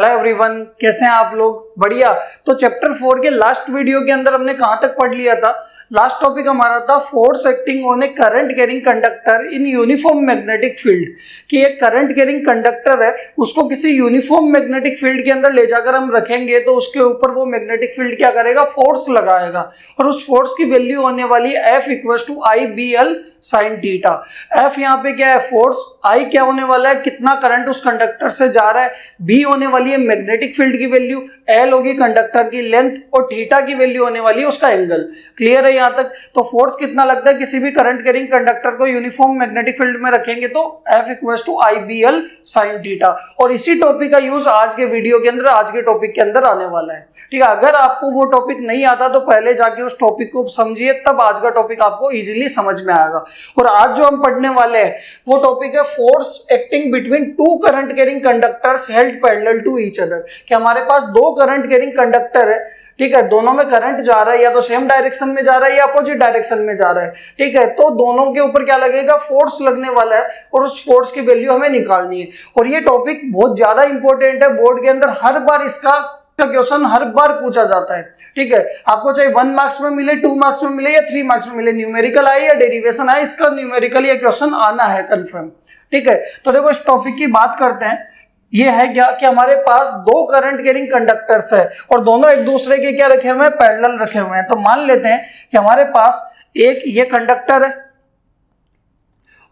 Hello everyone, कैसे हैं आप लोग? बढ़िया। तो चैप्टर 4 के लास्ट वीडियो के अंदर हमने कहां तक पढ़ लिया था? लास्ट टॉपिक हमारा था force acting on A current carrying conductor in uniform magnetic field. कि एक करंट कैरिंग कंडक्टर है, उसको किसी यूनिफॉर्म मैग्नेटिक फील्ड के अंदर ले जाकर हम रखेंगे तो उसके ऊपर वो मैग्नेटिक फील्ड क्या करेगा? फोर्स लगाएगा। और उस फोर्स की वैल्यू होने वाली F equals to I B L sine theta. F यहाँ पे क्या है? फोर्स। I क्या होने वाला है? कितना करंट उस कंडक्टर से जा रहा है। B होने वाली है मैग्नेटिक फील्ड की वैल्यू, L होगी कंडक्टर की लेंथ, और थीटा की वैल्यू होने वाली है उसका एंगल। क्लियर है यहाँ तक? तो फोर्स कितना लगता है किसी भी करंट कैरिंग कंडक्टर को यूनिफॉर्म मैग्नेटिक फील्ड में रखेंगे तो F equals to I B L sine theta. और इसी टॉपिक का यूज आज के वीडियो के अंदर, आज के टॉपिक के अंदर आने वाला है। ठीक है, अगर आपको वो टॉपिक नहीं आता तो पहले जाके उस टॉपिक को समझिए, तब आज का टॉपिक आपको इजीली समझ में आएगा। और आज जो हम पढ़ने वाले हैं वो टॉपिक है force acting between two current carrying conductors held parallel to each other. कि हमारे पास दो करंट कैरिंग कंडक्टर है, ठीक है, दोनों में करंट जा रहा है, या तो सेम डायरेक्शन में जा रहा है या अपोजिट डायरेक्शन में जा रहा है। ठीक है, तो दोनों के ऊपर क्या लगेगा? फोर्स लगने वाला है, और उस फोर्स की वैल्यू हमें निकालनी है। और ये टॉपिक बहुत ज्यादा इंपॉर्टेंट है, बोर्ड के अंदर हर बार इसका क्वेश्चन हर बार पूछा जाता है। ठीक है, आपको चाहे 1 मार्क्स में मिले, 2 मार्क्स में मिले या 3 मार्क्स में मिले, न्यूमेरिकल आए या डेरिवेशन आए, इसका न्यूमेरिकल ये क्वेश्चन आना है कंफर्म। ठीक है, तो देखो इस टॉपिक की बात करते हैं। ये है क्या कि हमारे पास दो करंट कैरिंग कंडक्टर्स है और दोनों एक दूसरे के क्या रखे हुए हैं? पैरेलल रखे हुए हैं। तो मान लेते हैं कि हमारे पास एक ये कंडक्टर है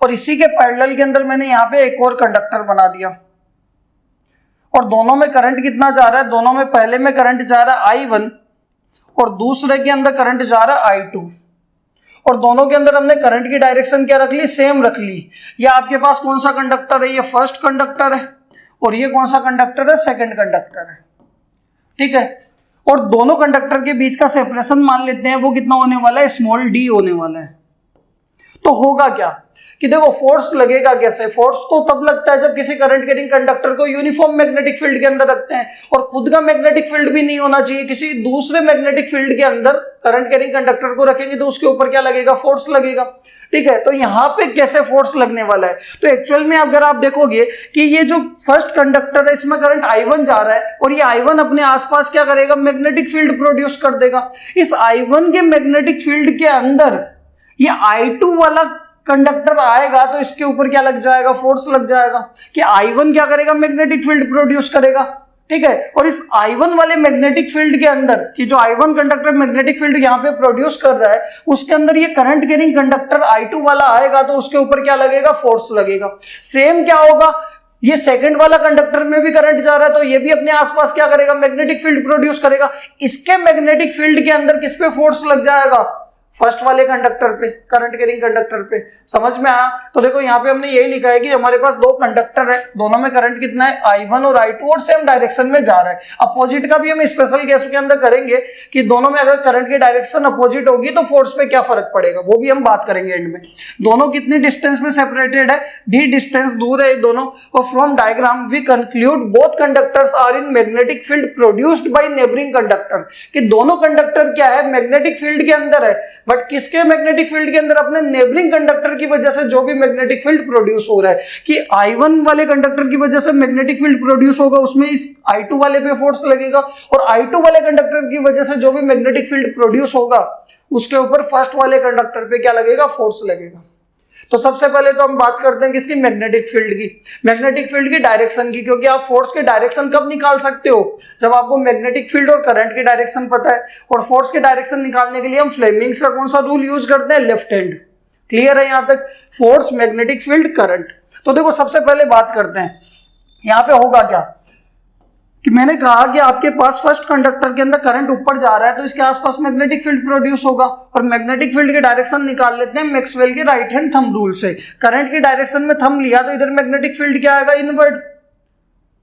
और इसी के पैरेलल के अंदर मैंने यहाँ पे एक और कंडक्टर बना दिया, और दोनों में करंट कितना जा रहा है? दोनों में पहले में करंट जा रहा है I1 और दूसरे के अंदर करंट जा रहा है I2। और दोनों के अंदर हमने करंट की डायरेक्शन क्या रख ली? सेम रख ली। या आपके पास कौन सा कंडक्टर है? ये फर्स्ट कंडक्टर है, और ये कौन सा कंडक्टर है? सेकंड कंडक्टर है। ठीक है, और दोनों कंडक्टर के बीच का सेपरेशन मान लेते हैं, वो कितना होने वाला है? स्मॉल d होने वाला है। तो होगा क्या कि देखो फोर्स लगेगा कैसे? फोर्स तो तब लगता है जब किसी करंट कैरिंग कंडक्टर को यूनिफॉर्म मैग्नेटिक फील्ड के अंदर रखते हैं, और खुद का मैग्नेटिक फील्ड भी नहीं होना चाहिए, किसी दूसरे मैग्नेटिक फील्ड के अंदर करंट कैरिंग कंडक्टर को रखेंगे तो उसके ऊपर क्या लगेगा? फोर्स लगेगा। ठीक है, तो यहां पे कैसे फोर्स लगने वाला है? तो एक्चुअल में अगर आप देखोगे कि ये जो फर्स्ट कंडक्टर है इसमें करंट I1 जा रहा है, और ये I1 अपने आसपास क्या करेगा? मैग्नेटिक फील्ड प्रोड्यूस कर देगा। इस I1 के मैग्नेटिक फील्ड के अंदर ये I2 वाला कंडक्टर आएगा तो इसके ऊपर क्या लग जाएगा? फोर्स लग जाएगा। कि I1 क्या करेगा? मैग्नेटिक फील्ड प्रोड्यूस करेगा। ठीक है, और इस I1 वाले मैग्नेटिक फील्ड के अंदर कि जो I1 कंडक्टर मैग्नेटिक फील्ड यहां पे प्रोड्यूस कर रहा है, उसके अंदर ये करंट कैरिंग कंडक्टर I2 वाला आएगा तो उसके ऊपर क्या लगेगा? फोर्स लगेगा। सेम क्या होगा? ये सेकंड वाला कंडक्टर में भी करंट जा रहा है तो ये भी अपने आसपास क्या करेगा? मैग्नेटिक फील्ड प्रोड्यूस करेगा। इसके मैग्नेटिक फील्ड के अंदर किस पे फोर्स लग जाएगा? फर्स्ट वाले कंडक्टर पे, करंट कैरिंग कंडक्टर पे। समझ में आया? तो देखो यहाँ पे हमने यही लिखा है कि हमारे पास दो कंडक्टर है, दोनों में करंट कितना है? I1 और I2, और सेम डायरेक्शन में जा रहा है। अपोजिट का भी हम स्पेशल केस के अंदर करेंगे कि दोनों में अगर करंट की डायरेक्शन अपोजिट होगी तो फोर्स पे क्या फर्क पड़ेगा, वो भी हम बात करेंगे एंड में। दोनों कितनी डिस्टेंस में सेपरेटेड है? d डिस्टेंस दूर है दोनों। और from diagram we conclude both conductors are in magnetic field produced by neighbouring conductor. कि दोनों कंडक्टर क्या है? मैग्नेटिक फील्ड के अंदर है, बट किसके मैग्नेटिक फील्ड के अंदर? अपने नेबरिंग कंडक्टर की वजह से जो भी मैग्नेटिक फील्ड प्रोड्यूस हो रहा है। कि I1 वाले कंडक्टर की वजह से मैग्नेटिक फील्ड प्रोड्यूस होगा, उसमें इस I2 वाले पे फोर्स लगेगा, और I2 वाले कंडक्टर की वजह से जो भी मैग्नेटिक फील्ड प्रोड्यूस होगा उसके ऊपर फर्स्ट वाले कंडक्टर पे क्या लगेगा? फोर्स लगेगा। तो सबसे पहले तो हम बात करते हैं किसकी? मैग्नेटिक फील्ड की। मैग्नेटिक फील्ड की डायरेक्शन की, क्योंकि आप फोर्स के डायरेक्शन कब निकाल सकते हो? जब आपको मैग्नेटिक फील्ड और करंट की डायरेक्शन पता है। और फोर्स के डायरेक्शन निकालने के लिए हम फ्लेमिंग्स का कौन सा रूल यूज करते हैं? Left hand. क्लियर है यहां तक? Force, magnetic field, current. तो देखो सबसे पहले बात करते हैं यहां पे होगा क्या कि मैंने कहा कि आपके पास फर्स्ट कंडक्टर के अंदर करंट ऊपर जा रहा है तो इसके आसपास मैग्नेटिक फील्ड प्रोड्यूस होगा, और मैग्नेटिक फील्ड की डायरेक्शन निकाल लेते हैं मैक्सवेल के राइट हैंड थंब रूल से। करंट की डायरेक्शन में थंब लिया तो इधर मैग्नेटिक फील्ड क्या आएगा? इनवर्ड।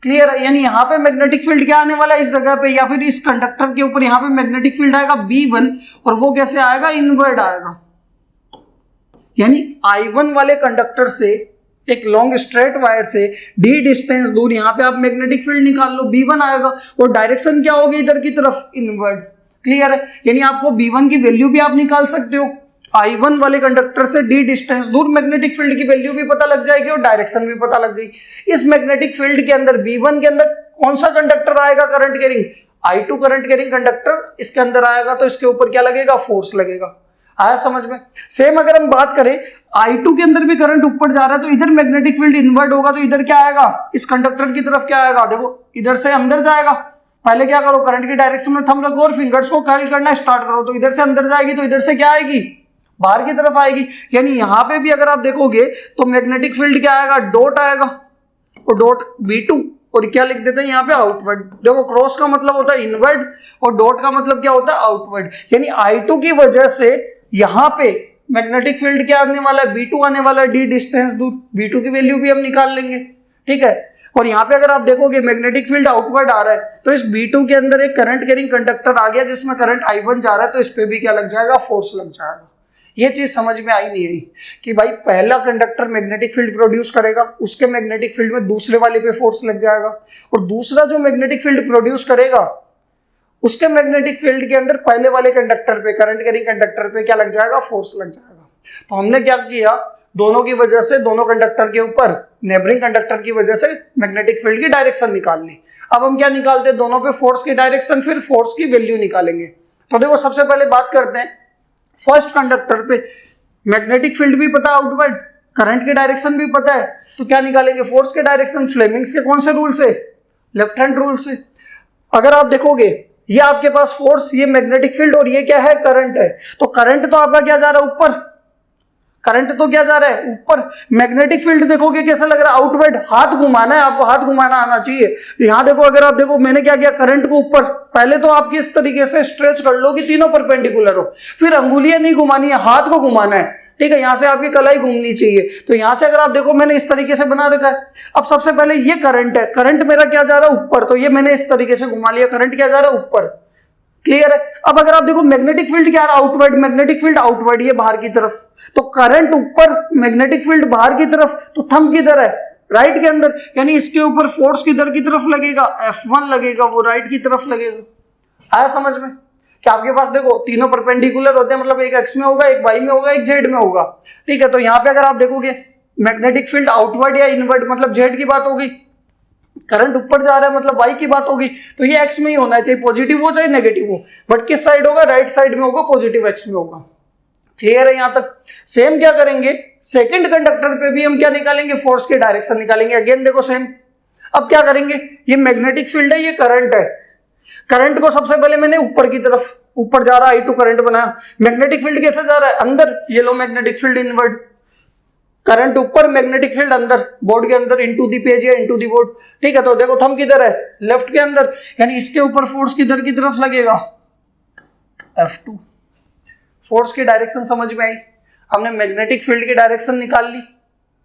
क्लियर है? यानी यहाँ पे मैग्नेटिक फील्ड क्या आने वाला है? इस जगह पे, या फिर इस कंडक्टर के ऊपर यहाँ पे मैग्नेटिक फील्ड आएगा B1, और वो कैसे आएगा? इनवर्ड आएगा। यानी I1 वाले कंडक्टर से एक लॉन्ग स्ट्रेट वायर से d डिस्टेंस दूर यहां पे आप मैग्नेटिक फील्ड निकाल लो, B1 आएगा, और डायरेक्शन क्या होगी? इधर की तरफ, इनवर्ड। क्लियर है? यानी आपको B1 की वैल्यू भी आप निकाल सकते हो। I1 वाले कंडक्टर से d डिस्टेंस दूर मैग्नेटिक फील्ड की वैल्यू भी पता लग जाएगी और डायरेक्शन भी पता लग गई। इस मैग्नेटिक फील्ड के अंदर B1 के अंदर कौन सा कंडक्टर आएगा current carrying, I2 current carrying conductor इसके अंदर आएगा, तो इसके ऊपर क्या लगेगा, फोर्स लगेगा। आया समझ में। सेम अगर हम बात करें I2 के अंदर भी करंट ऊपर जा रहा है, तो इधर मैग्नेटिक फील्ड इनवर्ट होगा, तो इधर क्या आएगा, इस कंडक्टर की तरफ क्या आएगा, देखो इधर से अंदर जाएगा। पहले क्या करो, करंट की डायरेक्शन में थंब रखो और फिंगर्स को कर्ल करना स्टार्ट करो, तो इधर से अंदर जाएगी, तो इधर से क्या आएगी, बाहर की तरफ आएगी। यानी यहां पे भी अगर आप देखोगे तो मैग्नेटिक फील्ड क्या आएगा, डॉट आएगा, और डॉट V2, और क्या लिख देते हैं यहाँ पे, आउटवर्ड। देखो क्रॉस का मतलब होता है इनवर्ड और डॉट का मतलब क्या होता है, आउटवर्ड। यानी I2 की वजह से यहां पे मैग्नेटिक फील्ड क्या आने वाला है, V2 आने वाला है, d डिस्टेंस दूर, V2 की वैल्यू भी हम निकाल लेंगे, ठीक है। और यहाँ पे अगर आप देखोगे मैग्नेटिक फील्ड आउटवर्ड आ रहा है, तो इस B2 के अंदर एक करंट कैरिंग कंडक्टर आ गया जिसमें करंट I1 जा रहा है, तो इस पे भी क्या लग जाएगा, फोर्स लग जाएगा। ये चीज समझ में आई नहीं आई कि भाई पहला कंडक्टर मैग्नेटिक फील्ड प्रोड्यूस करेगा, उसके मैग्नेटिक फील्ड में दूसरे वाले पे फोर्स लग जाएगा, और दूसरा जो मैग्नेटिक फील्ड प्रोड्यूस करेगा उसके मैग्नेटिक फील्ड के अंदर पहले वाले कंडक्टर पे, करंट कैरिंग कंडक्टर पे क्या लग जाएगा, फोर्स लग जाएगा। तो हमने क्या किया, दोनों की वजह से, दोनों कंडक्टर के ऊपर नेबरिंग कंडक्टर की वजह से मैग्नेटिक फील्ड की डायरेक्शन निकाल ली। अब हम क्या निकालते हैं, दोनों पे फोर्स की डायरेक्शन, फिर फोर्स की वैल्यू निकालेंगे। तो देखो सबसे पहले बात करते हैं फर्स्ट कंडक्टर पे, मैग्नेटिक फील्ड भी पता है आउटवर्ड, करंट की डायरेक्शन भी पता है, तो क्या निकालेंगे, फोर्स के डायरेक्शन फ्लेमिंग्स के कौन से रूल से, लेफ्ट हैंड रूल से। अगर आप देखोगे ये आपके पास फोर्स, ये मैग्नेटिक फील्ड, और ये क्या है, करंट है। तो करंट तो आपका क्या जा रहा है, ऊपर, करंट तो क्या जा रहा है, ऊपर। मैग्नेटिक फील्ड देखोगे कैसा लग रहा है, आउटवर्ड। हाथ घुमाना है आपको, हाथ घुमाना आना चाहिए। यहां देखो, अगर आप देखो मैंने क्या किया, करंट को ऊपर, पहले तो आप किस तरीके से स्ट्रेच कर लो कि तीनों परपेंडिकुलर हो, फिर अंगुलियां नहीं घुमानी है, हाथ को घुमाना है, ठीक है। यहां से आपकी कलाई घूमनी चाहिए। तो यहां से अगर आप देखो मैंने इस तरीके से बना रखा है। अब सबसे पहले ये करंट है, करंट मेरा क्या जा रहा है, ऊपर, तो ये मैंने इस तरीके से घुमा लिया, करंट क्या जा रहा है, ऊपर, क्लियर है। अब अगर आप देखो मैग्नेटिक फील्ड क्या आ रहा है, आउटवर्ड, मैग्नेटिक फील्ड आउटवर्ड, ये बाहर की तरफ, तो करंट ऊपर, मैग्नेटिक फील्ड बाहर की तरफ, तो थंब किधर है, राइट के अंदर। यानी इसके ऊपर फोर्स किधर की तरफ लगेगा, F1 लगेगा, वो राइट की तरफ लगेगा। आया समझ में कि आपके पास देखो तीनों परपेंडिकुलर होते हैं, मतलब एक एक्स में होगा, एक वाई में होगा, एक जेड में होगा, ठीक है। तो यहां पे अगर आप देखोगे मैग्नेटिक फील्ड आउटवर्ड या इनवर्ड, मतलब जेड की बात होगी, करंट ऊपर जा रहा है मतलब वाई की बात होगी, तो ये एक्स में ही होना है, चाहे पॉजिटिव हो चाहे नेगेटिव हो, बट किस साइड होगा, राइट साइड में होगा, पॉजिटिव एक्स में होगा। क्लियर है यहां तक। सेम क्या करेंगे, सेकंड कंडक्टर पे भी हम क्या निकालेंगे, फोर्स की डायरेक्शन निकालेंगे। अगेन देखो सेम। अब क्या करेंगे, ये मैग्नेटिक फील्ड है, ये करंट है, करंट को सबसे पहले मैंने ऊपर की तरफ, ऊपर जा रहा है, I2 करंट बनाया। मैग्नेटिक फील्ड कैसे जा रहा है, अंदर, ये लो मैग्नेटिक फील्ड इनवर्ड, करंट ऊपर, मैग्नेटिक फील्ड अंदर, बोर्ड के अंदर, इनटू दी पेज या इनटू दी बोर्ड, ठीक है। तो देखो थंब किधर है, लेफ्ट के अंदर, यानी इसके ऊपर फोर्स किधर की तरफ लगेगा, F2। फोर्स की डायरेक्शन समझ में आई। हमने मैग्नेटिक फील्ड की डायरेक्शन निकाल ली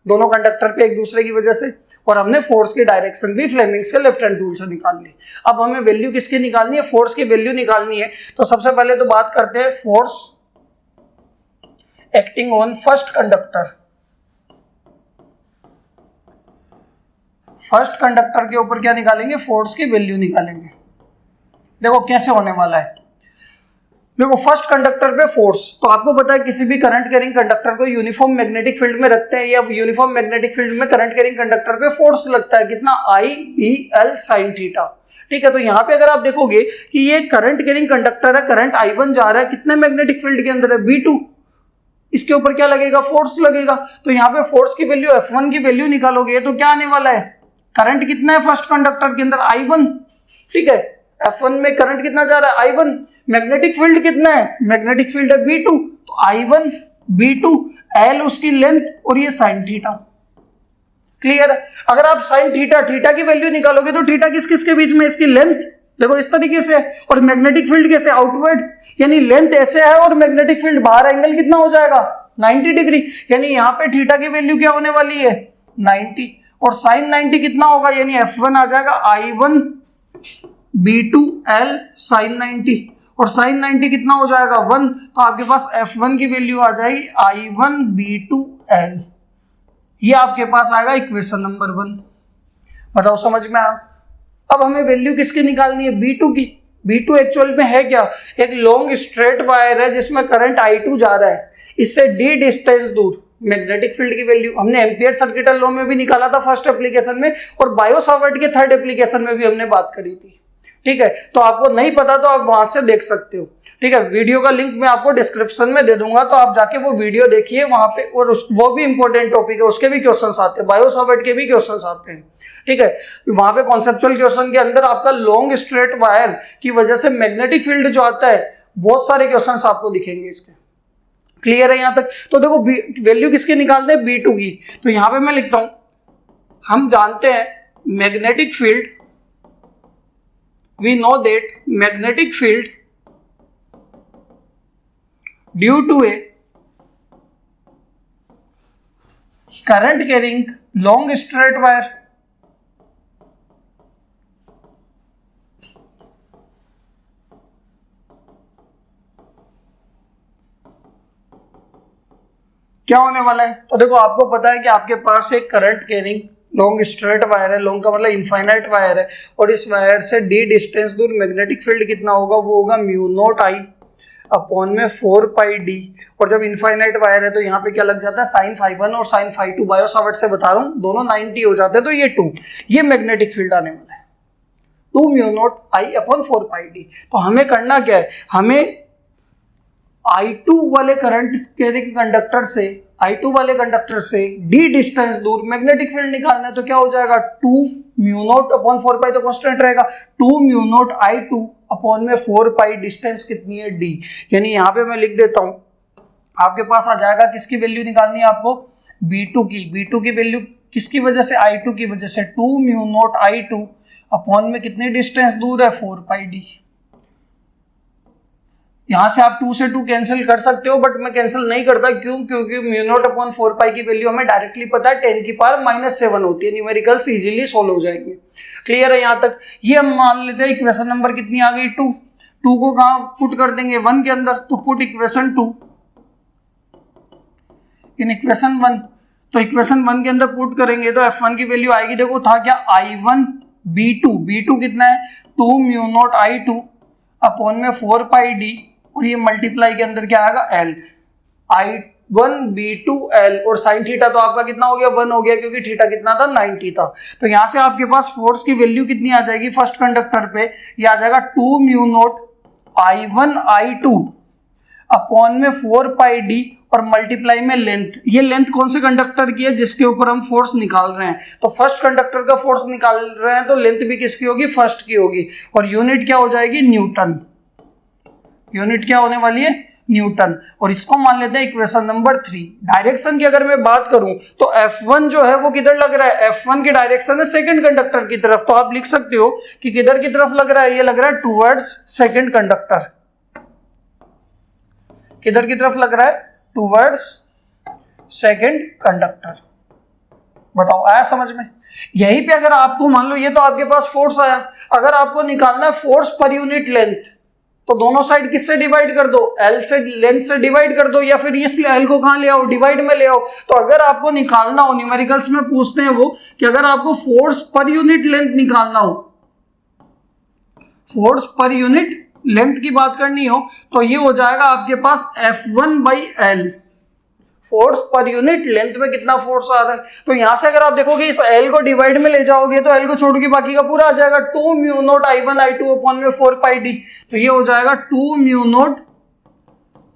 दोनों कंडक्टर पे एक दूसरे की वजह से, और हमने फोर्स की डायरेक्शन भी फ्लेमिंग्स के लेफ्ट हैंड रूल से निकाल ली। अब हमें वैल्यू किसकी निकालनी है, फोर्स की वैल्यू निकालनी है। तो सबसे पहले तो बात करते हैं force acting on first conductor. First conductor के ऊपर क्या निकालेंगे, फोर्स की वैल्यू निकालेंगे। देखो कैसे होने वाला है, देखो फर्स्ट कंडक्टर पे फोर्स, तो आपको पता है किसी भी करंट कैरिंग कंडक्टर को यूनिफॉर्म मैग्नेटिक फील्ड में रखते हैं, या यूनिफॉर्म मैग्नेटिक फील्ड में करंट कैरिंग कंडक्टर पे फोर्स लगता है कितना, I/L sin थीटा, ठीक है। तो यहाँ पे अगर आप देखोगे कि ये करंट कैरिंग कंडक्टर है, करंट I1 जा रहा है, कितने मैग्नेटिक फील्ड के अंदर है, V2, इसके ऊपर क्या लगेगा, फोर्स लगेगा। तो यहाँ पे फोर्स की वैल्यू, F1 की वैल्यू निकालोगे तो क्या आने वाला है, करंट कितना है फर्स्ट कंडक्टर के अंदर, I1, ठीक है। F1 में करंट कितना जा रहा है, I1। मैग्नेटिक फील्ड कितना है, मैग्नेटिक फील्ड है V2, तो I1 V2, L उसकी लेंथ, और ये साइन थीटा। क्लियर है। अगर आप साइन थीटा, थीटा की वैल्यू निकालोगे तो थीटा किस किस के बीच में, इसकी लेंथ देखो इस तरीके से, और मैग्नेटिक फील्ड कैसे, आउटवर्ड, यानी लेंथ ऐसे है और मैग्नेटिक फील्ड बाहर, एंगल कितना हो जाएगा, 90 डिग्री। यानी यहाँ पे थीटा की वैल्यू क्या होने वाली है, 90, और साइन 90 कितना होगा, यानी F1 आ जाएगा I1 B2 L साइन 90, और साइन 90 कितना हो जाएगा 1, तो आपके पास F1 की वैल्यू आ जाएगी I1 B2 L। ये आपके पास आएगा इक्वेशन नंबर 1। बताओ समझ में आया। अब हमें वैल्यू किसकी निकालनी है, B2 की। B2 एक्चुअल में है क्या, एक लॉन्ग स्ट्रेट वायर है जिसमें करंट I2 जा रहा है, इससे d डिस्टेंस दूर, मैग्नेटिक फील्ड की वैल्यू हमने एम्पियर सर्किटल लॉ में भी निकाला था फर्स्ट एप्लीकेशन में, और बायो-सावर्ट के थर्ड एप्लीकेशन में भी हमने बात करी थी। ठीक है, तो आपको नहीं पता तो आप वहां से देख सकते हो। ठीक है, वीडियो का लिंक मैं आपको डिस्क्रिप्शन में दे दूंगा, तो आप जाके वो वीडियो देखिए वहां पे, और वो भी इंपॉर्टेंट टॉपिक है, उसके भी क्वेश्चंस आते हैं, बायो-सावर्ट के भी क्वेश्चंस आते हैं। ठीक है, वहां पे कॉन्सेप्चुअल क्वेश्चन के अंदर आपका लॉन्ग स्ट्रेट वायर की वजह से मैग्नेटिक फील्ड जो आता है, बहुत सारे क्वेश्चंस आपको दिखेंगे इसके। क्लियर है यहां तक? तो देखो वैल्यू किसकी निकालते हैं, B2 की। तो यहां पे मैं लिखता हूं, हम जानते हैं magnetic field, we know that magnetic field due to a current carrying long straight wire क्या होने वाला है। तो देखो आपको पता है कि आपके पास एक current carrying long straight wire है, लॉन्ग का मतलब इनफाइनाइट वायर है, और इस वायर से d डिस्टेंस दूर मैग्नेटिक फील्ड कितना होगा, वो होगा म्यू नॉट आई अपॉन में 4 पाई डी। और जब इनफाइनाइट वायर है तो यहाँ पे क्या लग जाता है, साइन फाई 1 और साइन फाई 2, बायो-सावर्ट से बता रहा हूँ, दोनों 90 हो जाते हैं, तो ये 2, ये मैग्नेटिक फील्ड आने वाला है 2 mu not I upon 4 pi D. तो हमें करना क्या है, हमें I2 वाले करंट कैरिंग कंडक्टर से, I2 वाले कंडक्टर से d डिस्टेंस दूर मैग्नेटिक फील्ड निकालना है। तो क्या हो जाएगा, 2 म्यू नॉट अपॉन 4 पाई तो कांस्टेंट रहेगा, 2 म्यू नॉट I2 अपॉन में 4 पाई, डिस्टेंस कितनी है d। यानी यहाँ पे मैं लिख देता हूं, आपके पास आ जाएगा, किसकी वैल्यू निकालनी है आपको, B2 की। B2 की वैल्यू किसकी वजह से, I2 की वजह से, 2 म्यू नॉट I2 अपॉन में कितनी डिस्टेंस दूर है, 4 पाई d। यहां से आप 2 से 2 कैंसिल कर सकते हो, बट मैं कैंसिल नहीं करता, क्यों, क्योंकि म्यू नॉट अपॉन 4 पाई की वैल्यू हमें डायरेक्टली पता है 10 की पावर -7 होती है, न्यूमेरिकल्स इजीली सोल्व हो जाएंगे। क्लियर है यहां तक? ये हम मान लेते हैं इक्वेशन नंबर कितनी आ गई, 2। 2 को कहां पुट कर देंगे, 1 के अंदर, तो पुट इक्वेशन 2 इन इक्वेशन 1। तो इक्वेशन 1 के अंदर पुट करेंगे तो F1 की वैल्यू आएगी, देखो था क्या, I1 B2 कितना है, 2 म्यू नॉट I2 अपॉन में 4 पाई डी, और ये मल्टीप्लाई के अंदर क्या आएगा, L, I1 B2 L, और साइन थीटा तो आपका कितना हो गया, 1 हो गया, क्योंकि थीटा कितना था, 90 था। तो यहां से आपके पास फोर्स की वैल्यू कितनी आ जाएगी फर्स्ट कंडक्टर पे, ये आ जाएगा 2 mu naught I1 I2 upon में 4 पाई डी, और मल्टीप्लाई में लेंथ। ये लेंथ कौन से कंडक्टर की है, जिसके ऊपर हम फोर्स निकाल रहे हैं। तो फर्स्ट कंडक्टर का फोर्स निकाल रहे हैं, तो लेंथ भी किसकी होगी, फर्स्ट की होगी, और यूनिट क्या हो जाएगी, न्यूटन। यूनिट क्या होने वाली है, न्यूटन। और इसको मान लेते हैं इक्वेशन नंबर 3। डायरेक्शन की अगर मैं बात करूं तो F1 जो है वो किधर लग रहा है, F1 की डायरेक्शन है सेकंड कंडक्टर की तरफ। तो आप लिख सकते हो कि किधर की तरफ लग रहा है, ये लग रहा है टुवर्ड्स सेकंड कंडक्टर। किधर की तरफ लग रहा है, टुवर्ड्स सेकंड कंडक्टर। बताओ आया समझ में? यहीं पे अगर आपको मान लो, ये तो आपके पास फोर्स आया, अगर आपको निकालना है फोर्स पर यूनिट लेंथ, तो दोनों साइड किससे डिवाइड कर दो, L से, लेंथ से डिवाइड कर दो, या फिर इस L को कहां ले आओ, डिवाइड में ले आओ। तो अगर आपको निकालना हो, न्यूमेरिकल्स में पूछते हैं वो कि अगर आपको फोर्स पर यूनिट लेंथ निकालना हो, फोर्स पर यूनिट लेंथ की बात करनी हो, तो ये हो जाएगा आपके पास F1/L। Force per unit length में कितना फोर्स आ रहा है। तो यहां से अगर आप देखोगे इस L को डिवाइड में ले जाओगे तो L को छोड़ के बाकी का पूरा आ जाएगा, 2 mu naught I1 I2 upon में 4 पाई डी। तो ये हो जाएगा 2 mu naught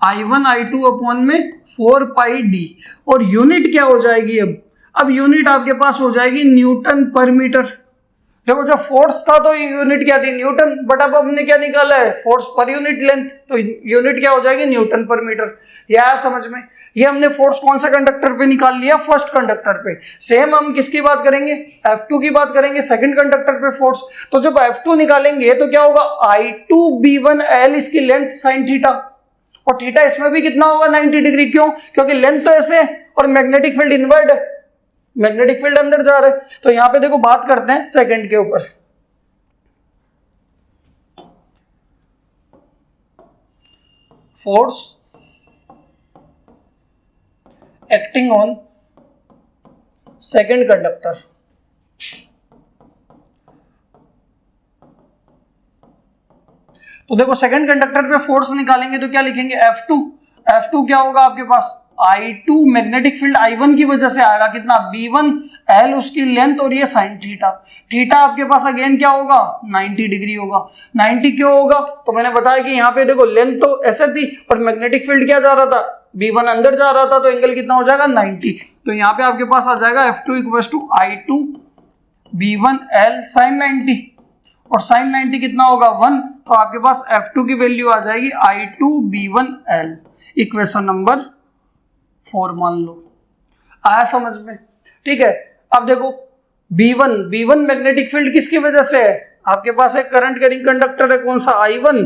I1 I2 upon में 4 पाई डी। और यूनिट क्या हो जाएगी, अब यूनिट आपके पास हो जाएगी न्यूटन पर मीटर। देखो जब फोर्स था तो यूनिट क्या थी, न्यूटन, बट अब हमने क्या निकाला है, फोर्स पर यूनिट लेंथ, तो यूनिट क्या हो जाएगी, न्यूटन पर मीटर। यह समझ में? ये हमने फोर्स कौन सा कंडक्टर पे निकाल लिया, फर्स्ट कंडक्टर पे। सेम हम किसकी बात करेंगे, F2 की बात करेंगे, सेकंड कंडक्टर पे फोर्स। तो जब F2 निकालेंगे तो क्या होगा, I2 B1L, इसकी लेंथ साइन थीटा, और थीटा इसमें भी कितना होगा, 90 डिग्री। क्यों, क्योंकि लेंथ तो ऐसे और मैग्नेटिक फील्ड इनवर्ड है, मैग्नेटिक फील्ड अंदर जा रहा है। तो यहां पे देखो बात करते हैं सेकंड के ऊपर। Force acting on second conductor. तो देखो सेकंड कंडक्टर पे फोर्स निकालेंगे तो क्या लिखेंगे, F2 क्या होगा आपके पास, I2 मैग्नेटिक फील्ड I1 की वजह से आएगा कितना, B1 L उसकी लेंथ और ये साइन थीटा। थीटा आपके पास अगेन क्या होगा, 90 डिग्री होगा। 90 क्यों होगा, तो मैंने बताया कि यहाँ पे देखो लेंथ तो ऐसे थी और मैग्नेटिक फील्ड क्या जा रहा था, B1 अंदर जा रहा था, तो एंगल कितना हो जाएगा 90। तो यहाँ पे आपके पास आ जाएगा F2 equals to I2 B1 L sign 90 और साइन 90 कितना होगा 1, तो आपके पास F2 की वैल्यू आ जाएगी I2 B1 L। Equation number 4 मान लो। आया समझ में, ठीक है। अब देखो B1 मैग्नेटिक फील्ड किसकी वजह से है, आपके पास एक करंट कैरिंग कंडक्टर है, कौन सा I1,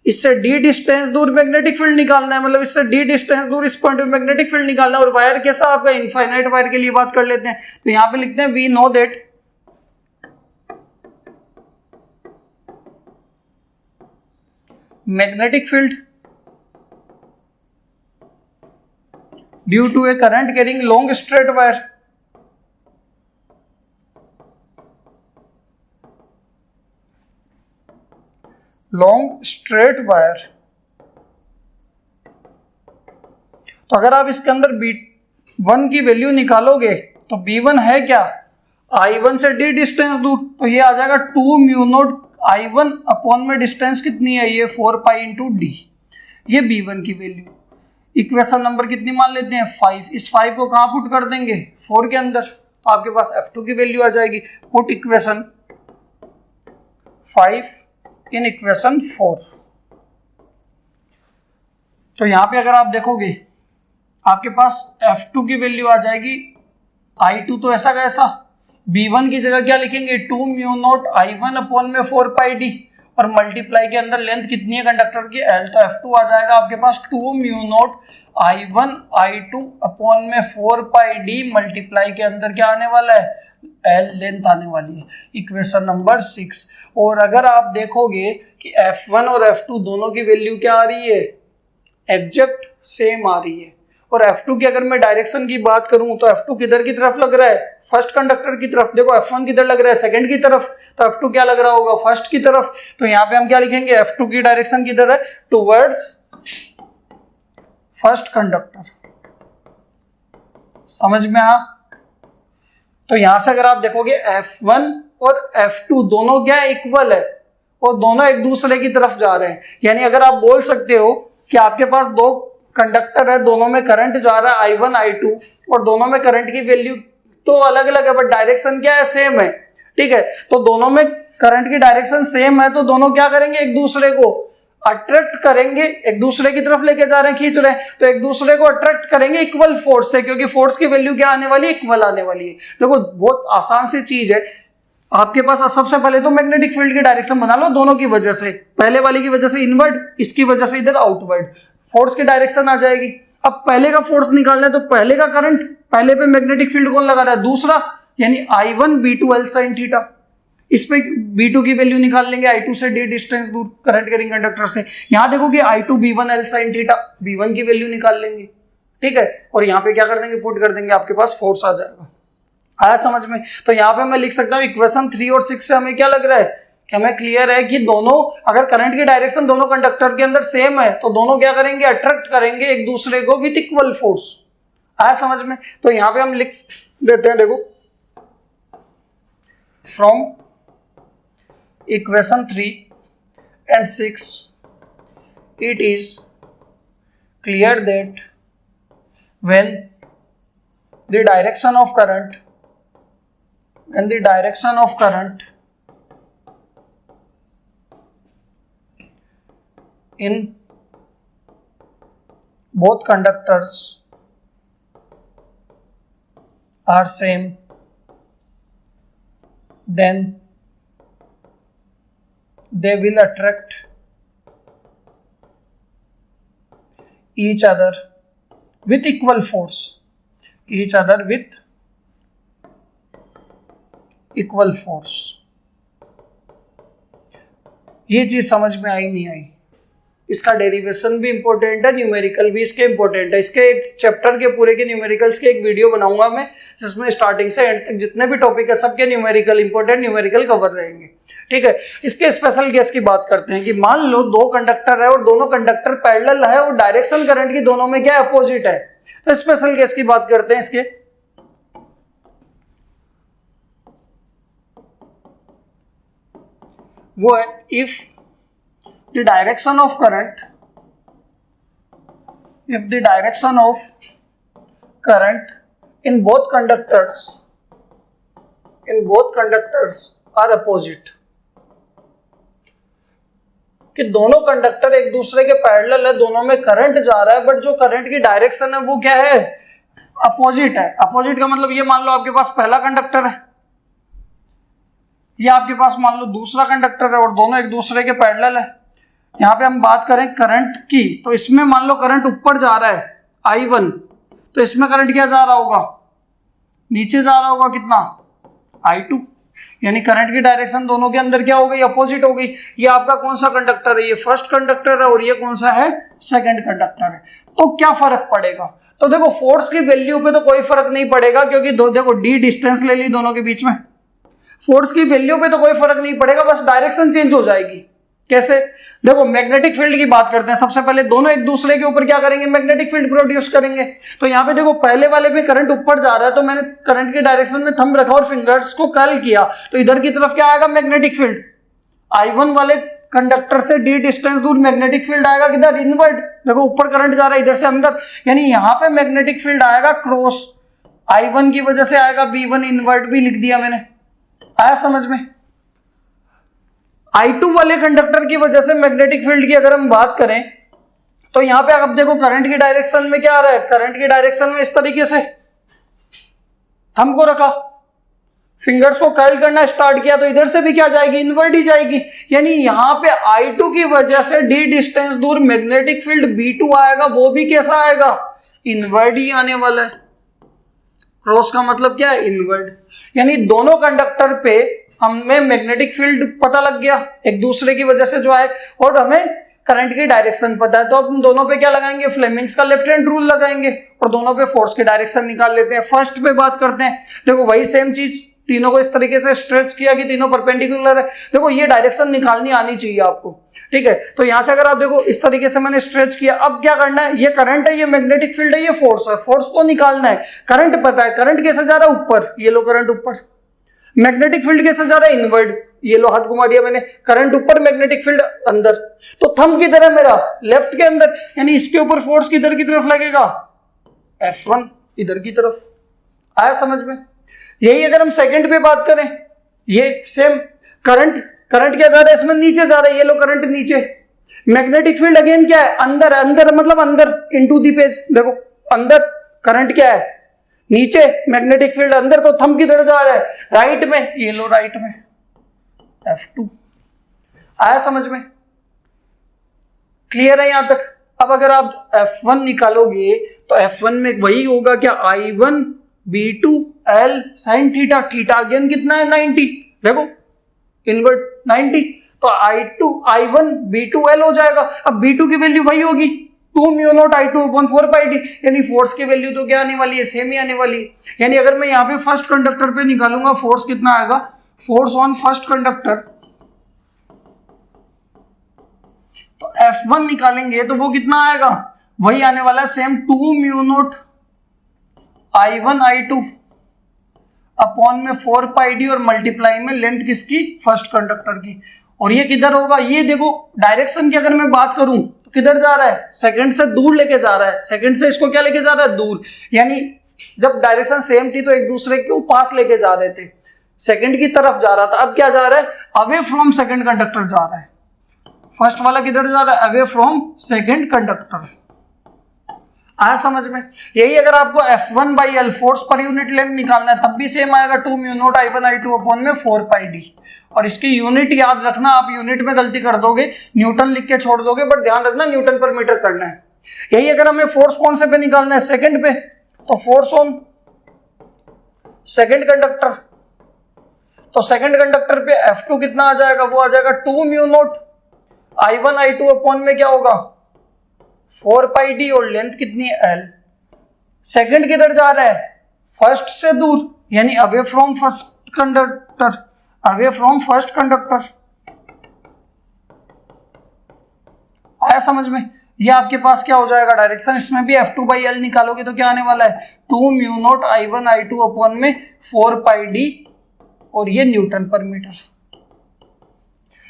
इससे d डिस्टेंस दूर मैग्नेटिक फील्ड निकालना है, मतलब इससे d डिस्टेंस दूर इस पॉइंट पे मैग्नेटिक फील्ड निकालना है। और वायर कैसा आपका, इनफाइनाइट वायर के लिए बात कर लेते हैं, तो यहां पे लिखते हैं we know that magnetic field due to a current carrying long straight wire तो अगर आप इसके अंदर B1 की वैल्यू निकालोगे तो B1 है क्या, I1 से d डिस्टेंस दूर, तो ये आ जाएगा 2 म्यू नॉट I1 अपॉन में डिस्टेंस कितनी है, ये 4 पाई इंटू डी, ये B1 की वैल्यू। इक्वेशन नंबर कितनी मान लेते हैं 5, इस 5 को कहाँ पुट कर देंगे 4 के अंदर, तो आपके पास F2 की वैल्यू आ जाएगी। Put equation 5 in equation 4। तो यहां पे अगर आप देखोगे आपके पास F2 की वैल्यू आ जाएगी I2 तो ऐसा कैसा, B1 की जगह क्या लिखेंगे 2 म्यू नॉट I1 अपॉन में 4 पाई डी और मल्टीप्लाई के अंदर लेंथ कितनी है कंडक्टर की L, तो F2 आ जाएगा आपके पास 2 mu naught I1 I2 upon में 4 पाई डी मल्टीप्लाई के अंदर क्या आने वाला है L लेंथ आने वाली है। Equation number 6। और अगर आप देखोगे कि F1 और F2 दोनों की वैल्यू क्या आ रही है, एग्जैक्ट सेम आ रही है। और F2 की अगर मैं डायरेक्शन की बात करूं तो F2 किधर की तरफ लग रहा है, फर्स्ट कंडक्टर की तरफ। देखो F1 किधर लग रहा है, सेकंड की तरफ, तो F2 क्या लग रहा होगा फर्स्ट की तरफ। तो यहाँ पे हम क्या लिखेंगे, F2 की डायरेक्शन किधर है, टुवर्ड्स फर्स्ट कंडक्टर। समझ में आ, तो यहां से अगर आप देखोगे F1 और F2 दोनों क्या इक्वल है और दोनों एक दूसरे की तरफ जा रहे हैं। यानी अगर आप बोल सकते हो कि आपके पास दो कंडक्टर है, दोनों में करंट जा रहा है I1 I2 और दोनों में करंट की वैल्यू तो अलग अलग है बट डायरेक्शन क्या है, सेम है, ठीक है। तो दोनों में करंट की डायरेक्शन सेम है, तो दोनों क्या करेंगे, एक दूसरे को अट्रैक्ट करेंगे, एक दूसरे की तरफ लेके जा रहे हैं, खींच रहे हैं, तो एक दूसरे को अट्रैक्ट करेंगे इक्वल फोर्स से, क्योंकि फोर्स की वैल्यू क्या आने वाली है, इक्वल आने वाली है। देखो बहुत आसान सी चीज है। आपके पास सबसे पहले तो मैग्नेटिक फील्ड की डायरेक्शन बना लो दोनों की वजह से, पहले वाली की वजह से इनवर्ड, इसकी वजह से इधर आउटवर्ड, फोर्स की डायरेक्शन आ जाएगी। अब पहले का फोर्स निकालना है तो पहले का करंट, पहले पे मैग्नेटिक फील्ड कौन लगा रहा है, दूसरा, यानी I1 B2 L sin theta. इस पे B2 की वैल्यू निकाल लेंगे I2 से d डिस्टेंस दूर करंट कैरिंग कंडक्टर से। यहां देखोगे I2 B1 L sin theta, B1 की वैल्यू निकाल लेंगे, ठीक है। और यहाँ पे क्या कर देंगे, पुट कर देंगे, आपके पास फोर्स आ जाएगा। आया समझ में। तो यहाँ पे मैं लिख सकता हूँ इक्वेशन 3 और 6 से हमें क्या लग रहा है कि हमें क्लियर है कि दोनों, अगर करंट की डायरेक्शन दोनों कंडक्टर के अंदर सेम है तो दोनों क्या करेंगे, अट्रैक्ट करेंगे एक दूसरे को विथ इक्वल फोर्स। आया समझ में। तो यहाँ पे हम लिख देते हैं, देखो from equation 3 and 6 it is clear that when the direction of current in both conductors are same, then they will attract each other with equal force, ये चीज समझ में आई नहीं आई। इसका डेरिवेशन भी इंपॉर्टेंट है, न्यूमेरिकल भी इसके इंपॉर्टेंट है। इसके एक चैप्टर के पूरे के न्यूमेरिकल्स के एक वीडियो बनाऊंगा मैं, जिसमें स्टार्टिंग से एंड तक जितने भी टॉपिक है सबके न्यूमेरिकल इंपॉर्टेंट न्यूमेरिकल कवर रहेंगे, ठीक है। इसके स्पेशल केस की बात करते हैं कि मान लो दो कंडक्टर है और दोनों कंडक्टर पैरेलल है और डायरेक्शन करंट की दोनों में क्या अपोजिट है। तो स्पेशल केस की बात करते हैं इसके। वो है if the direction of current, if the direction of current in both conductors are opposite, कि दोनों कंडक्टर एक दूसरे के पैरेलल है, दोनों में करंट जा रहा है, बट जो करंट की डायरेक्शन है वो क्या है, अपोजिट है। अपोजिट का मतलब ये मान लो आपके पास पहला कंडक्टर है, या आपके पास मान लो दूसरा कंडक्टर है और दोनों एक दूसरे के पैरेलल है। यहां पे हम बात करें करंट की, तो इसमें मान लो करंट ऊपर जा रहा है I1, तो इसमें करंट क्या जा रहा होगा, नीचे जा रहा होगा, कितना, I2। यानी करंट की डायरेक्शन दोनों के अंदर क्या हो गई, अपोजिट हो गई। ये आपका कौन सा कंडक्टर है, ये फर्स्ट कंडक्टर है और ये कौन सा है, सेकंड कंडक्टर है। तो क्या फर्क पड़ेगा, तो देखो फोर्स की वैल्यू पे तो कोई फर्क नहीं पड़ेगा, क्योंकि देखो d डिस्टेंस ले ली दोनों के बीच में, फोर्स की वैल्यू पे तो कोई फर्क नहीं पड़ेगा, बस डायरेक्शन चेंज हो जाएगी। कैसे, देखो मैग्नेटिक फील्ड की बात करते हैं। सबसे पहले दोनों एक दूसरे के ऊपर क्या करेंगे, मैग्नेटिक फील्ड प्रोड्यूस करेंगे। तो यहाँ पे देखो पहले वाले में करंट ऊपर जा रहा है, तो मैंने करंट की डायरेक्शन में थंब रखा और फिंगर्स को कर्ल किया, तो इधर की तरफ क्या आएगा, मैग्नेटिक फील्ड। I1 वाले कंडक्टर से d डिस्टेंस दूर मैग्नेटिक फील्ड आएगा किधर, इनवर्ड। देखो ऊपर करंट जा रहा है इधर से अंदर, यानी यहाँ पे मैग्नेटिक फील्ड आएगा क्रॉस, I1 की वजह से आएगा B1 इनवर्ट भी लिख दिया मैंने। आया समझ में। I2 वाले कंडक्टर की वजह से मैग्नेटिक फील्ड की अगर हम बात करें, तो यहां पे आप देखो करंट की डायरेक्शन में क्या आ रहा है, करंट की डायरेक्शन में इस तरीके से थंब को रखा, फिंगर्स को कर्ल करना स्टार्ट किया, तो इधर से भी क्या जाएगी, इनवर्ट ही जाएगी। यानी यहां पे I2 की वजह से d डिस्टेंस दूर मैग्नेटिक फील्ड B2 आएगा, वो भी कैसा आएगा, इनवर्ट ही आने वाला है। क्रॉस का मतलब क्या है, इनवर्ट। यानी दोनों कंडक्टर पे हमें मैग्नेटिक फील्ड पता लग गया एक दूसरे की वजह से जो है, और हमें करंट की डायरेक्शन पता है, तो अब हम दोनों पे क्या लगाएंगे, फ्लेमिंग्स का लेफ्ट हैंड रूल लगाएंगे और दोनों पे फोर्स की डायरेक्शन निकाल लेते हैं। फर्स्ट पे बात करते हैं, देखो वही सेम चीज, तीनों को इस तरीके से स्ट्रेच किया कि तीनों परपेंडिकुलर है। देखो ये डायरेक्शन निकालनी आनी चाहिए आपको, ठीक है। तो यहां से अगर आप देखो इस तरीके से मैंने स्ट्रेच किया, अब क्या करना है, ये करंट है, ये मैग्नेटिक फील्ड है, ये फोर्स है, फोर्स तो निकालना है। करंट पता है, करंट कैसे जा रहा है, ऊपर, ये लो करंट ऊपर। मैग्नेटिक फील्ड कैसे जा रहा है, इनवर्ड, ये लो हाथ घुमा दिया मैंने, करंट ऊपर मैग्नेटिक फील्ड अंदर। तो थंब किधर है मेरा, लेफ्ट के अंदर, यानी इसके ऊपर फोर्स किधर की तरफ लगेगा, F1 इधर की तरफ। आया समझ में। यही अगर हम सेकंड पे बात करें, ये सेम करंट क्या जा रहा है, इसमें नीचे जा रहा है, ये लो करंट नीचे। मैग्नेटिक फील्ड अगेन क्या है, अंदर, अंदर मतलब अंदर, इनटू द पेज। देखो अंदर करंट क्या है, नीचे, मैग्नेटिक फील्ड अंदर, तो थंब किधर जा रहा है, राइट में, ये लो राइट में, F2। आया समझ में, क्लियर है यहां तक। अब अगर आप F1 निकालोगे तो F1 में वही होगा क्या, I1 B2 L sin theta, theta again कितना है 90, देखो इनवर्ट 90, तो I1 B2 L हो जाएगा। अब B2 की वैल्यू वही होगी 2 mu naught I2 upon 4 pi d, यानी फोर्स की वैल्यू तो क्या आने वाली है, सेम ही आने वाली है। यानी अगर मैं यहाँ पे फर्स्ट कंडक्टर पे निकालूंगा फोर्स कितना आएगा, फोर्स ऑन फर्स्ट कंडक्टर, तो F1 निकालेंगे तो वो कितना आएगा, वही आने वाला है same 2 mu naught I1 I2 upon में 4 pi d और मल्टीप्लाई में लेंथ किसकी, फर्स्ट कंडक्टर की। और ये किधर होगा, ये देखो डायरेक्शन की अगर मैं बात करूं तो किधर जा रहा है, सेकंड से दूर लेके जा रहा है, सेकंड से इसको क्या लेके जा रहा है, दूर। यानी जब डायरेक्शन सेम थी तो एक दूसरे के पास लेके जा रहे थे, सेकंड की तरफ जा रहा था, अब क्या जा रहा है, अवे फ्रॉम सेकंड कंडक्टर जा रहा है। फर्स्ट वाला किधर जा रहा है, अवे फ्रॉम सेकंड कंडक्टर। आया समझ में। यही अगर आपको F1 by L force per unit length निकालना है तब भी सेम आएगा 2 mu naught I1 I2 upon में 4 pi d। और इसकी यूनिट याद रखना, आप यूनिट में गलती कर दोगे, न्यूटन लिख के छोड़ दोगे, बट ध्यान रखना न्यूटन पर मीटर करना है। यही अगर हमें फोर्स कौन से पे निकालना है, सेकंड पे, तो फोर्स ऑन सेकंड कंडक्टर, तो सेकंड कंडक्टर पे F2 कितना आ जाएगा, वो आ जाएगा 2 mu naught I1 I2 upon में क्या होगा 4 pi d, और लेंथ कितनी है L। सेकंड किधर जा रहा है, फर्स्ट से दूर, यानी away from first conductor, away from first conductor. आया समझ में। ये आपके पास क्या हो जाएगा डायरेक्शन, इसमें भी F2/L निकालोगे तो क्या आने वाला है 2 mu naught I1 I2 upon में 4 पाई डी, और ये न्यूटन पर मीटर।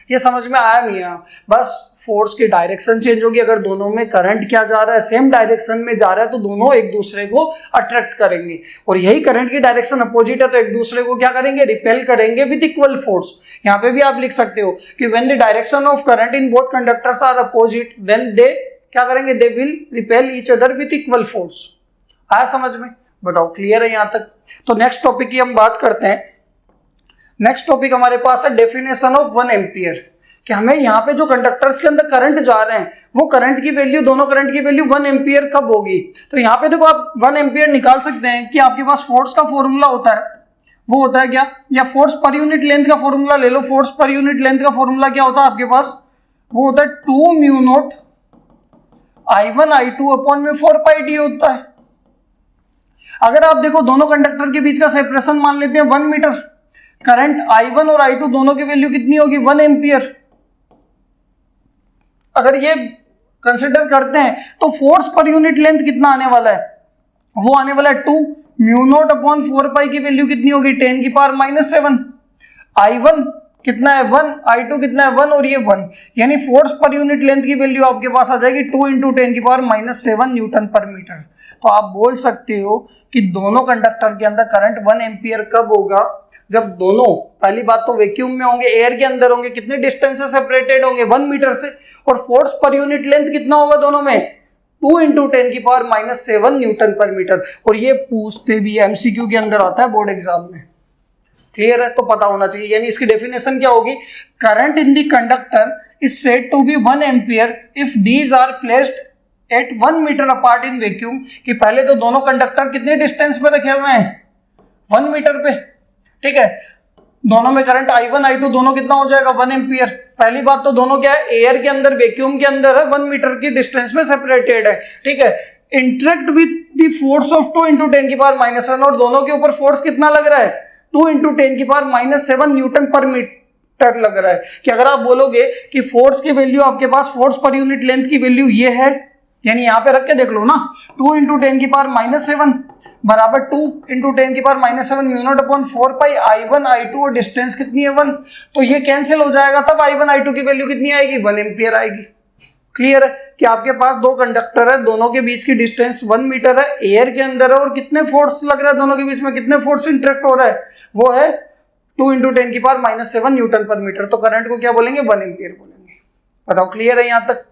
ये समझ में आया नहीं आया? बस फोर्स की डायरेक्शन चेंज होगी, अगर दोनों में करंट क्या जा रहा है सेम डायरेक्शन में जा रहा है तो दोनों एक दूसरे को अट्रैक्ट करेंगे, और यही करंट की डायरेक्शन अपोजिट है तो एक दूसरे को क्या करेंगे रिपेल करेंगे विद इक्वल फोर्स। यहाँ पे भी आप लिख सकते हो कि when the direction of current in both conductors are opposite then they क्या करेंगे, they will repel each other with equal force. आया समझ में? बताओ क्लियर है यहाँ तक? तो नेक्स्ट टॉपिक की हम बात करते हैं। नेक्स्ट टॉपिक हमारे पास है डेफिनेशन ऑफ 1 एम्पियर, कि हमें यहाँ पे जो कंडक्टर्स के अंदर करंट जा रहे हैं वो करंट की वैल्यू, दोनों करंट की वैल्यू 1 एम्पियर कब होगी। तो यहाँ पे देखो आप 1 एम्पियर निकाल सकते हैं कि आपके पास फोर्स का फॉर्मूला होता है, वो होता है क्या, या फोर्स पर यूनिट लेंथ का फॉर्मूला ले लो। फोर्स पर यूनिट लेंथ का फॉर्मूला क्या होता है आपके पास, वो होता है 2 mu naught I1 I2 upon में 4 पाई डी होता है। अगर आप देखो दोनों कंडक्टर के बीच का सेपरेशन मान लेते हैं 1 मीटर, करंट I1 और I2 दोनों की वैल्यू कितनी होगी 1 एम्पियर। अगर ये कंसिडर करते हैं तो फोर्स पर यूनिट लेंथ कितना आने वाला है, वो आने वाला है 2 म्यू नॉट अपॉन 4 पाई की वैल्यू कितनी होगी 10 की पावर -7। I1 कितना है 1, I2 कितना है 1 और ये 1, यानी फोर्स पर यूनिट लेंथ की वैल्यू आपके पास आ जाएगी 2 × 10 की पावर -7 न्यूटन पर मीटर। तो आप बोल सकते हो कि दोनों कंडक्टर के अंदर करंट 1 एम्पियर कब होगा, जब दोनों, पहली बात तो वैक्यूम में होंगे, एयर के अंदर होंगे, कितने डिस्टेंस से सेपरेटेड होंगे 1 मीटर से, और फोर्स पर यूनिट लेंथ कितना होगा दोनों में 2 × 10 की पावर -7 न्यूटन पर मीटर। और ये पूछते भी एमसीक्यू के अंदर आता है बोर्ड एग्जाम में। क्लियर है? तो पता होना चाहिए। यानी इसकी डेफिनेशन क्या होगी, current in the conductor is said to be 1 ampere if these are placed at 1 metre apart in vacuum. कि पहले तो दोनों कंडक्टर कितने डिस्टेंस पे रखे हुए हैं 1 मीटर पे, ठीक है। दोनों में करंट I1 I2 दोनों कितना हो जाएगा 1 एम्पियर। पहली बात तो दोनों क्या है, एयर के अंदर, वैक्यूम के अंदर है, 1 मीटर की डिस्टेंस में सेपरेटेड है, ठीक है। Interact with the force of 2 × 10 की पावर -7, और दोनों के ऊपर फोर्स कितना लग रहा है 2 × 10 की पावर -7 न्यूटन पर मीटर लग रहा है। कि अगर आप बोलोगे कि फोर्स की वैल्यू आपके पास, फोर्स पर यूनिट लेंथ की वैल्यू ये है, यानी यहां पे रख के देख लो ना, 2 × 10 की पावर -7 बराबर 2 × 10 की पावर -7 म्यू नॉट अपॉन 4 पाई I1 I2, और डिस्टेंस कितनी है 1, तो ये कैंसिल हो जाएगा, तब I1 I2 की वैल्यू कितनी आएगी 1 एम्पियर आएगी। क्लियर है कि आपके पास दो कंडक्टर है, दोनों के बीच की डिस्टेंस 1 मीटर है, एयर के अंदर है, और कितने फोर्स लग रहा है दोनों के बीच में, कितने फोर्स इंटरेक्ट हो रहा है, वो है 2 × 10 की पावर -7 न्यूटन पर मीटर। तो करंट को क्या बोलेंगे 1 एम्पियर बोलेंगे। बताओ क्लियर है यहां तक?